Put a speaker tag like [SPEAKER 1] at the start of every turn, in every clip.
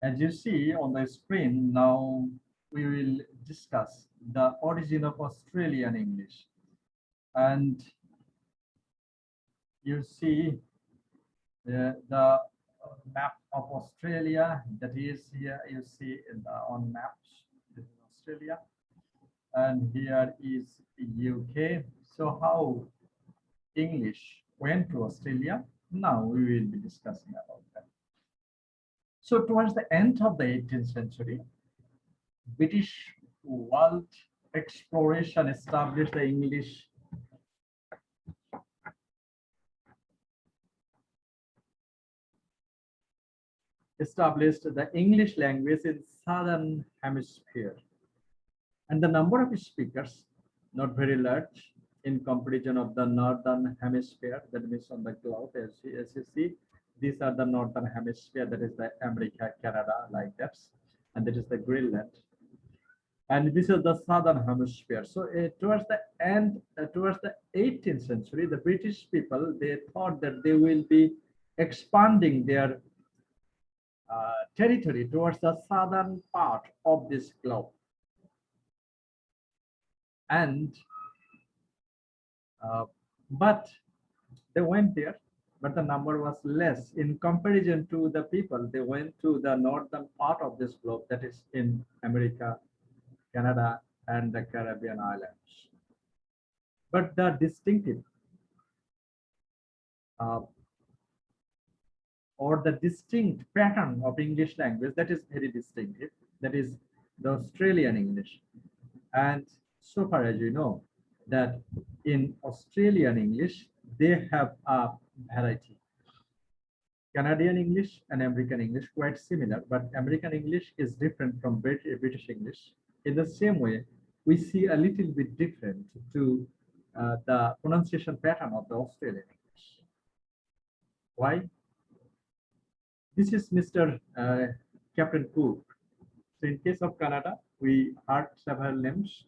[SPEAKER 1] As you see on the screen, now we will discuss the origin of Australian English. And you see the map of Australia, that is here you see in the, on maps, this is Australia, and here is UK. So how English went to Australia, now we will be discussing about that. So towards the end of the 18th century, British world exploration established the English language in southern hemisphere, and the number of speakers not very large in comparison of the northern hemisphere, that means on the globe. As you see, these are the northern hemisphere, that is the America, Canada, like that, and that is the Greenland, and this is the southern hemisphere. So towards the end, towards the 18th century, the British people, they thought that they will be expanding their territory towards the southern part of this globe. And but they went there, but the number was less in comparison to the people. They went to the northern part of this globe, that is in America, Canada, and the Caribbean islands. But the distinctive or the distinct pattern of English language that is very distinctive, that is the Australian English. And so far as you know, that in Australian English, they have a variety. Canadian English and American English quite similar, but American English is different from British English. In the same way, we see a little bit different to the pronunciation pattern of the Australian English. Why? This is Mr. Captain Cook. So in case of Canada, we heard several names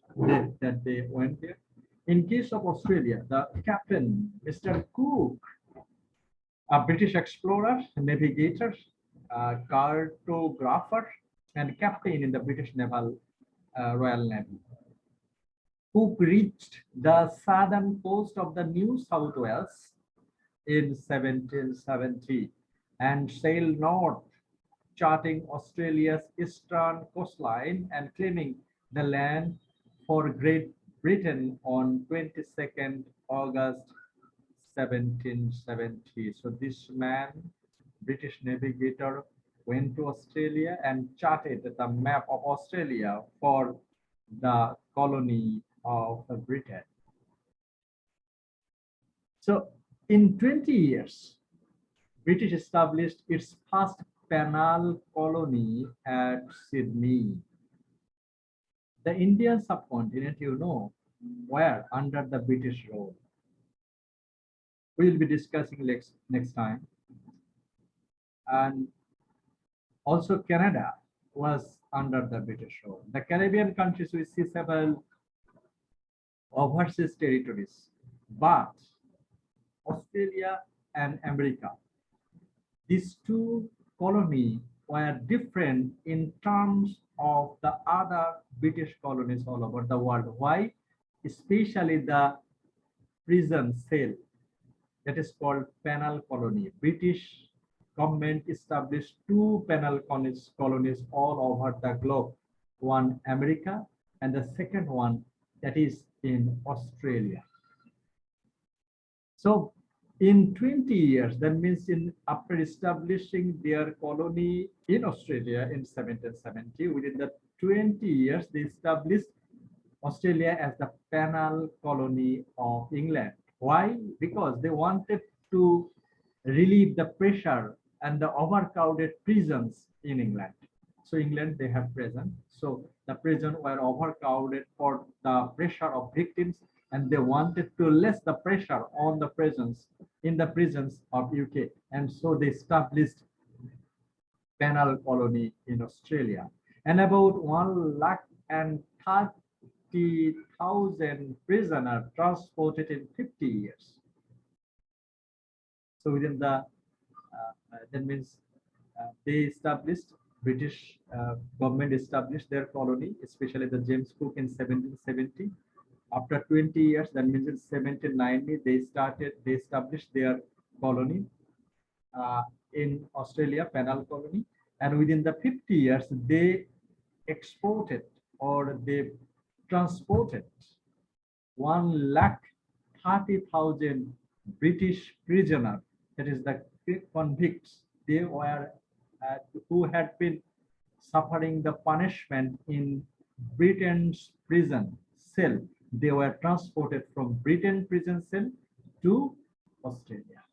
[SPEAKER 1] that they went there. In case of Australia, the captain, Mr. Cook, a British explorer, navigator, cartographer, and captain in the British Naval Royal Navy. Cook reached the southern coast of the New South Wales in 1770 and sailed north, charting Australia's eastern coastline and claiming the land for Great Britain on 22nd August 1770. So this man, British navigator, went to Australia and charted the map of Australia for the colony of Britain. So in 20 years, British established its first penal colony at Sydney. The Indian subcontinent, you know, were under the British rule. We will be discussing next time. And also Canada was under the British rule. The Caribbean countries, we see several overseas territories, but Australia and America, these two colonies were different in terms of the other British colonies all over the world. Why? Especially the prison cell, that is called penal colony. British government established two penal colonies all over the globe. One America and the second one that is in Australia. So in 20 years, that means after establishing their colony in Australia in 1770, within the 20 years, they established Australia as the penal colony of England. Why? Because they wanted to relieve the pressure and the overcrowded prisons in England. So England, they have prison. So the prison were overcrowded for the pressure of victims, and they wanted to less the pressure on the prisons in the prisons of UK. And so they established penal colony in Australia. And about 130,000 prisoners transported in 50 years. So within the, that means they established British government established their colony, especially the James Cook in 1770. After 20 years, that means in 1790, they established their colony uh, in Australia, penal colony, and within the 50 years, they exported or they transported 1,30,000 British prisoners, that is the convicts, they were who had been suffering the punishment in Britain's prison cell. They were transported from Britain prison cell to Australia.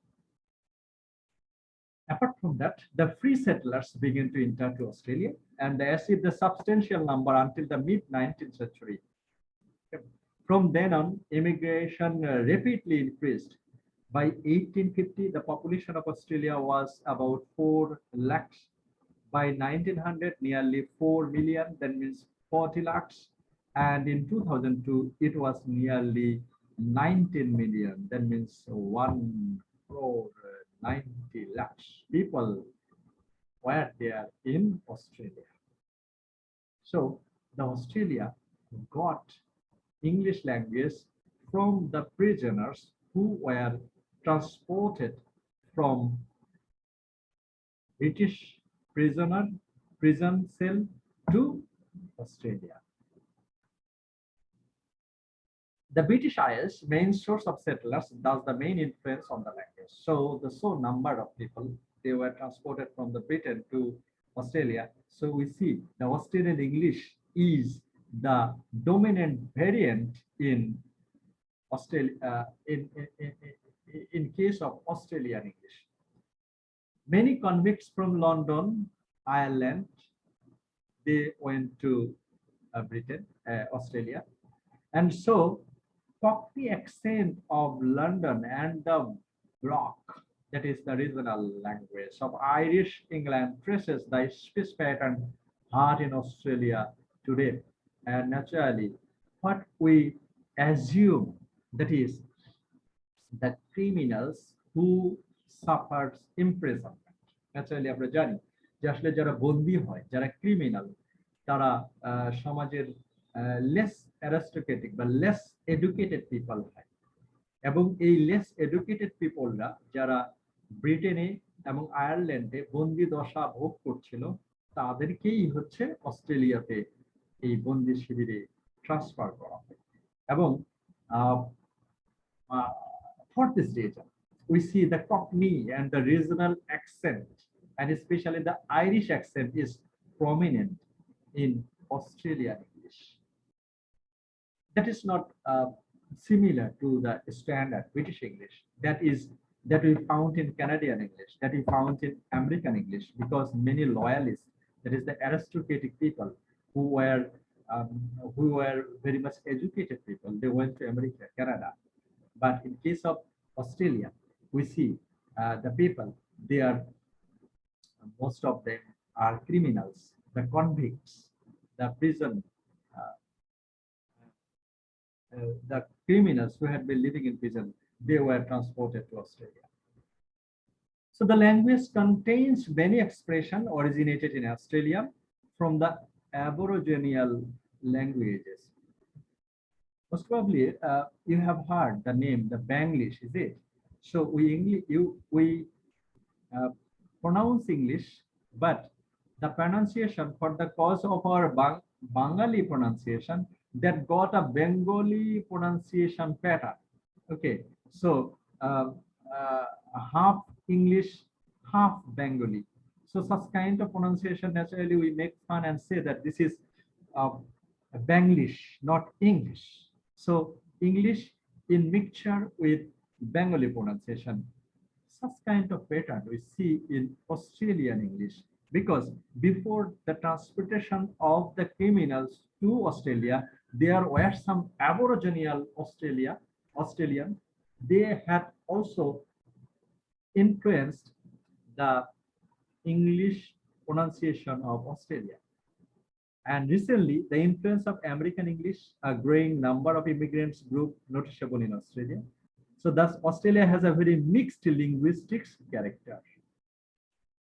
[SPEAKER 1] Apart from that, the free settlers began to enter to Australia and they achieved a substantial number until the mid-19th century. From then on, immigration rapidly increased. By 1850, the population of Australia was about 4 lakhs. By 1900, nearly 4 million, that means 40 lakhs. And in 2002, it was nearly 19 million, that means 1 crore 90 lakhs people were there in Australia. So the Australia got English language from the prisoners who were transported from British prison cell to Australia. The British Isles, main source of settlers, thus the main influence on the language. So the number of people, they were transported from the Britain to Australia. So we see the Australian English is the dominant variant in Australia, in case of Australian English. Many convicts from London, Ireland, they went to Britain, Australia. And so Cockney accent of London and the block, that is the regional language of Irish England, traces the speech pattern heard in Australia today. And naturally, what we assume, that is, the criminals who suffers imprisonment. Naturally, আমরা জানি যে আসলে যারা বন্দী হয়, যারা criminal, তারা সমাজের লেস অ্যারিস্টোক্রেটিক বা লেস এডুকেটেড পিপল হয় এবং এই লেস এডুকেটেড পিপলরা যারা ব্রিটেনে এবং আয়ারল্যান্ডে বন্দি দশা ভোগ করছিল তাদেরকেই হচ্ছে অস্ট্রেলিয়াতে এই বন্দি শিবিরে ট্রান্সফার করা হয় এবং for this reason we see the Cockney and the regional accent and especially the Irish accent is prominent in Australian English. That is not similar to the standard British English that we found in Canadian English, that we found in American English, because many loyalists, that is the aristocratic people who were very much educated people, they went to America, Canada. But in case of Australia, we see the people, they are, most of them are criminals, the convicts, the prison, the criminals who had been living in prison, they were transported to Australia. So the language contains many expressions originated in Australia from the Aboriginal languages. Most probably, you have heard the name, the Banglish, is it? So we pronounce English, but the pronunciation for the cause of our Bengali pronunciation, that got a Bengali pronunciation pattern. Okay, so half English, half Bengali. So such kind of pronunciation, naturally we make fun and say that this is Banglish, not English. So English in mixture with Bengali pronunciation. Such kind of pattern we see in Australian English, because before the transportation of the criminals to Australia, there were some Aboriginal Australian. They had also influenced the English pronunciation of Australia. And recently, the influence of American English, a growing number of immigrants group noticeable in Australia. So thus, Australia has a very mixed linguistics character.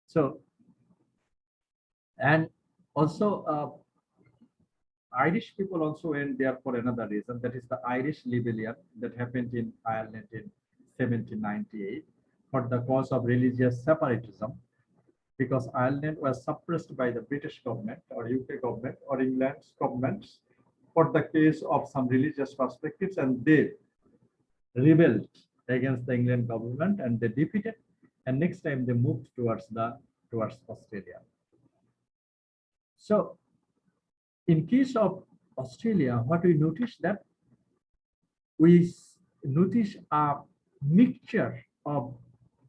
[SPEAKER 1] So And also, Irish people also went there for another reason. That is the Irish rebellion that happened in Ireland in 1798 for the cause of religious separatism, because Ireland was suppressed by the British government or UK government or England's governments for the case of some religious perspectives, and they rebelled against the England government and they defeated. And next time they moved towards Australia. So in case of Australia, what we notice that we notice a mixture of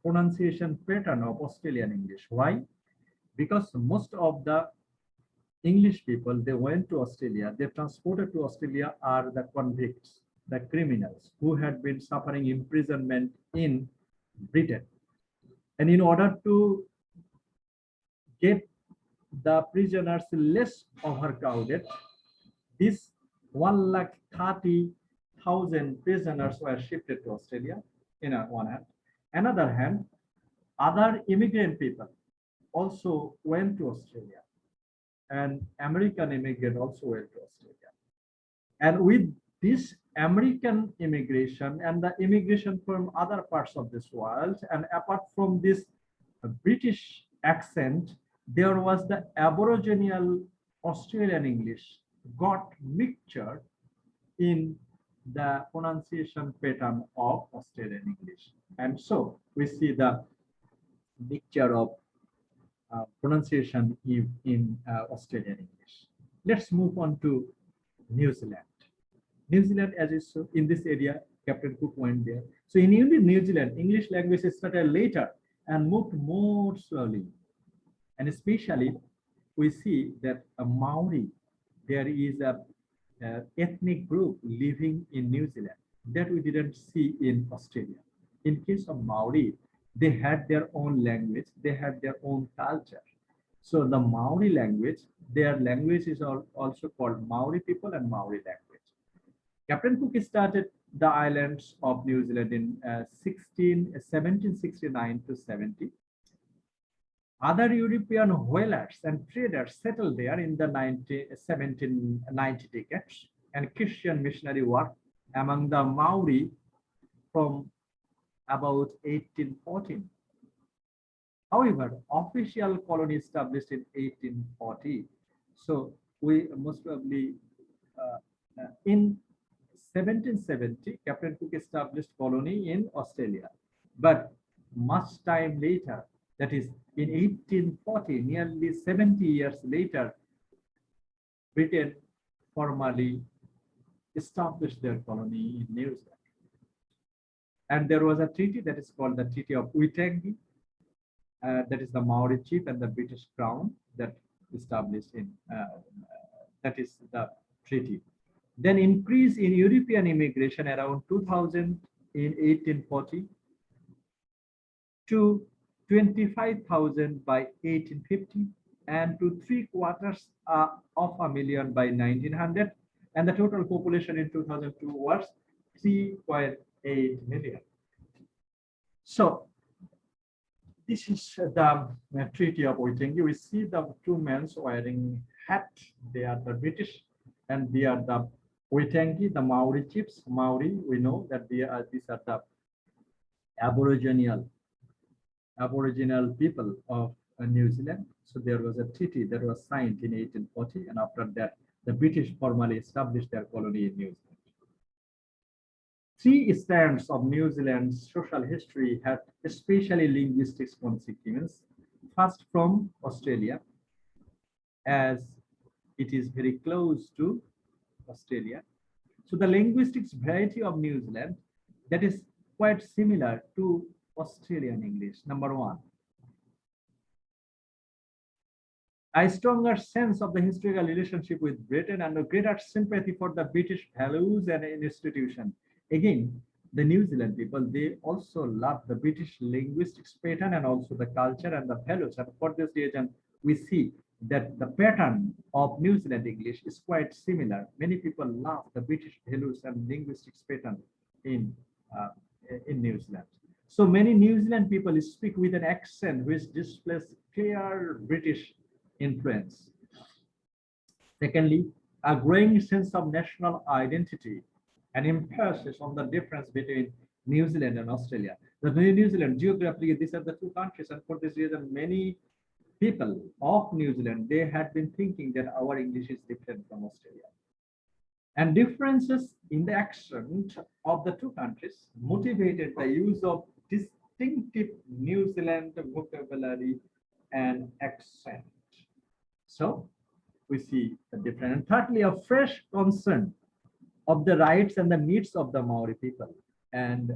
[SPEAKER 1] pronunciation pattern of Australian English. Why? Because most of the English people, they went to Australia, they transported to Australia are the convicts, the criminals who had been suffering imprisonment in Britain. And in order to get the prisoners less overcrowded, these 130,000 prisoners were shifted to Australia in one hand. Another hand, other immigrant people also went to Australia, and American immigrant also went to Australia. And with this American immigration and the immigration from other parts of this world, and apart from this British accent, there was the Aboriginal Australian English got mixture in the pronunciation pattern of Australian English. And so we see the mixture of pronunciation in Australian English. Let's move on to New Zealand. New Zealand, as is so in this area, Captain Cook went there. So in New Zealand, English language started later and moved more slowly. And especially, we see that a Maori, there is a ethnic group living in New Zealand that we didn't see in Australia. In case of Maori, they had their own language, they had their own culture. So the Maori language, their language is also called Maori people and Maori language. Captain Cook started the islands of New Zealand in 1769 to 70. Other European whalers and traders settled there in the 1790 decades, and Christian missionary work among the Maori from about 1814. However, official colony established in 1840. So we most probably in 1770, Captain Cook established colony in Australia. But much time later, that is in 1840, nearly 70 years later, Britain formally established their colony in New Zealand. And there was a treaty that is called the Treaty of Waitangi, that is the Maori chief and the British Crown that established in, that is the treaty. Then increase in European immigration around 2000 in 1840 to 25,000 by 1850 and to 750,000 by 1900, and the total population in 2002 was 3.8 million. So this is the Treaty of Waitangi. We see the two men wearing hat. They are the British, and they are the Waitangi, the Maori chiefs. Maori, we know that these are the Aboriginal people of New Zealand. So there was a treaty that was signed in 1840, and after that, the British formally established their colony in New Zealand. Three strands of New Zealand's social history had especially linguistic consequence. First, from Australia, as it is very close to Australia. So the linguistics variety of New Zealand, that is quite similar to Australian English. Number one, a stronger sense of the historical relationship with Britain and a greater sympathy for the British values and institutions. Again, the New Zealand people, they also love the British linguistics pattern and also the culture and the values. And for this reason, we see that the pattern of New Zealand English is quite similar. Many people love the British values and linguistics pattern in New Zealand. So many New Zealand people speak with an accent which displays clear British influence. Secondly, a growing sense of national identity and emphasis on the difference between New Zealand and Australia. The New Zealand, geographically, these are the two countries, and for this reason, many people of New Zealand, they had been thinking that our English is different from Australia. And differences in the accent of the two countries motivated the use of distinctive New Zealand vocabulary and accent. So we see the difference. And thirdly, a fresh concern of the rights and the needs of the Maori people. And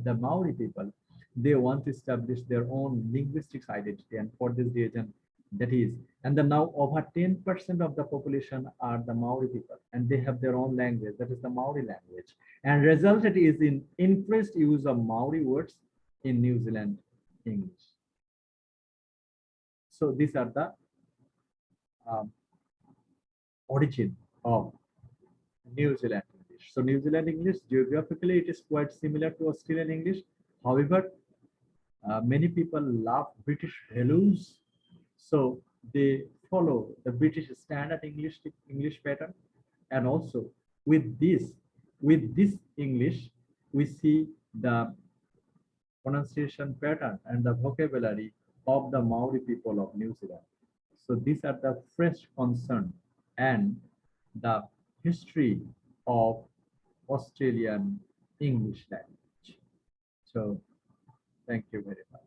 [SPEAKER 1] the Maori people, they want to establish their own linguistic identity. And for this reason, that is, and then now over 10% of the population are the Maori people, and they have their own language, that is the Maori language. And resulted is in increased use of Maori words in New Zealand English. So these are the origin of New Zealand English. So New Zealand English, geographically, it is quite similar to Australian English. However, many people love British values, so they follow the British standard English pattern. And also with this English, we see the pronunciation pattern and the vocabulary of the Maori people of New Zealand. So these are the fresh concern and the history of Australian English language. So thank you very much.